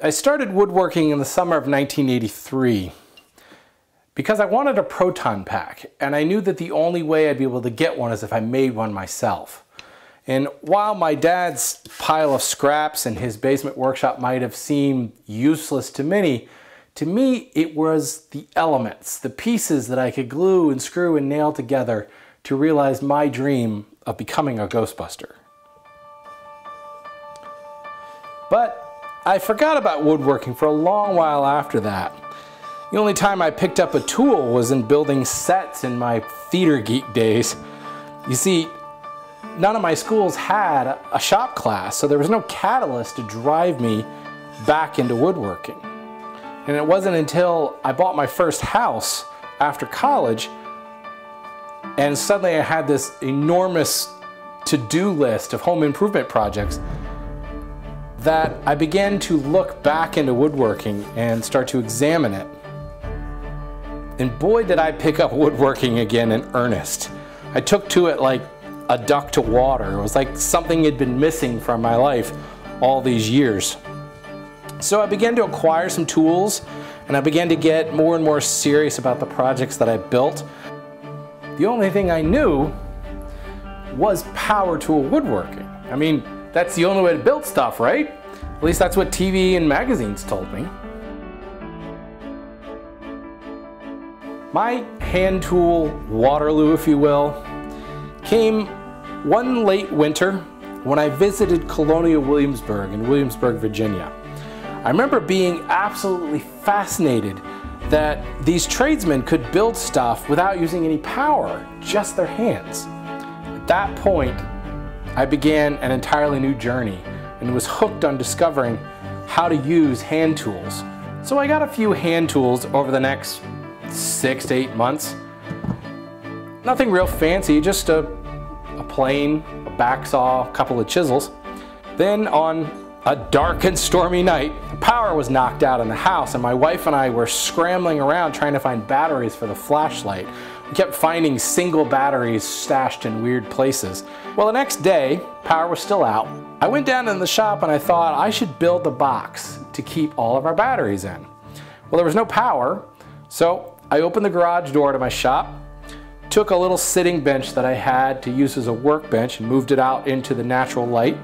I started woodworking in the summer of 1983 because I wanted a proton pack, and I knew that the only way I'd be able to get one is if I made one myself. And while my dad's pile of scraps in his basement workshop might have seemed useless to many, to me it was the elements, the pieces that I could glue and screw and nail together to realize my dream of becoming a Ghostbuster. But I forgot about woodworking for a long while after that. The only time I picked up a tool was in building sets in my theater geek days. You see, none of my schools had a shop class, so there was no catalyst to drive me back into woodworking. And it wasn't until I bought my first house after college, and suddenly I had this enormous to-do list of home improvement projects, that I began to look back into woodworking and start to examine it. And boy, did I pick up woodworking again in earnest. I took to it like a duck to water. It was like something had been missing from my life all these years. So I began to acquire some tools, and I began to get more and more serious about the projects that I built. The only thing I knew was power tool woodworking. I mean, that's the only way to build stuff, right? At least that's what TV and magazines told me. My hand tool Waterloo, if you will, came one late winter when I visited Colonial Williamsburg in Williamsburg, Virginia. I remember being absolutely fascinated that these tradesmen could build stuff without using any power, just their hands. At that point, I began an entirely new journey and was hooked on discovering how to use hand tools. So I got a few hand tools over the next 6 to 8 months. Nothing real fancy, just a plane, a back saw, a couple of chisels. Then on a dark and stormy night, the power was knocked out in the house, and my wife and I were scrambling around trying to find batteries for the flashlight. We kept finding single batteries stashed in weird places. Well, the next day, power was still out. I went down in the shop and I thought I should build a box to keep all of our batteries in. Well, there was no power, so I opened the garage door to my shop, took a little sitting bench that I had to use as a workbench and moved it out into the natural light,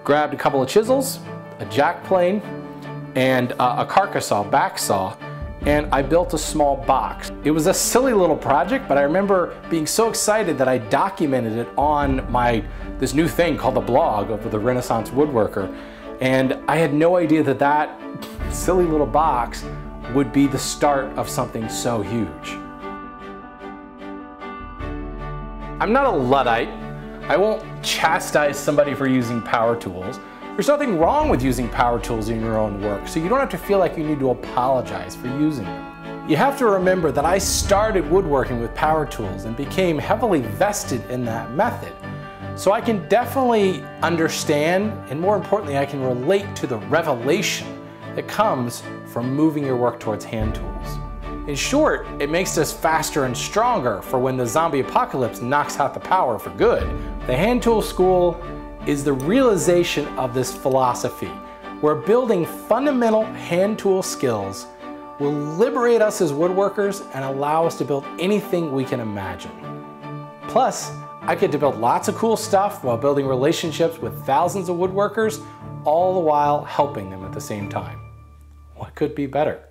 grabbed a couple of chisels, a jack plane, and a carcass saw, back saw, and I built a small box. It was a silly little project, but I remember being so excited that I documented it on this new thing called the blog of the Renaissance Woodworker, and I had no idea that that silly little box would be the start of something so huge. I'm not a Luddite. I won't chastise somebody for using power tools. There's nothing wrong with using power tools in your own work, so you don't have to feel like you need to apologize for using them. You have to remember that I started woodworking with power tools and became heavily vested in that method. So I can definitely understand, and more importantly, I can relate to the revelation that comes from moving your work towards hand tools. In short, it makes us faster and stronger for when the zombie apocalypse knocks out the power for good. The hand tool school is the realization of this philosophy, where building fundamental hand tool skills will liberate us as woodworkers and allow us to build anything we can imagine. Plus, I get to build lots of cool stuff while building relationships with thousands of woodworkers, all the while helping them at the same time. What could be better?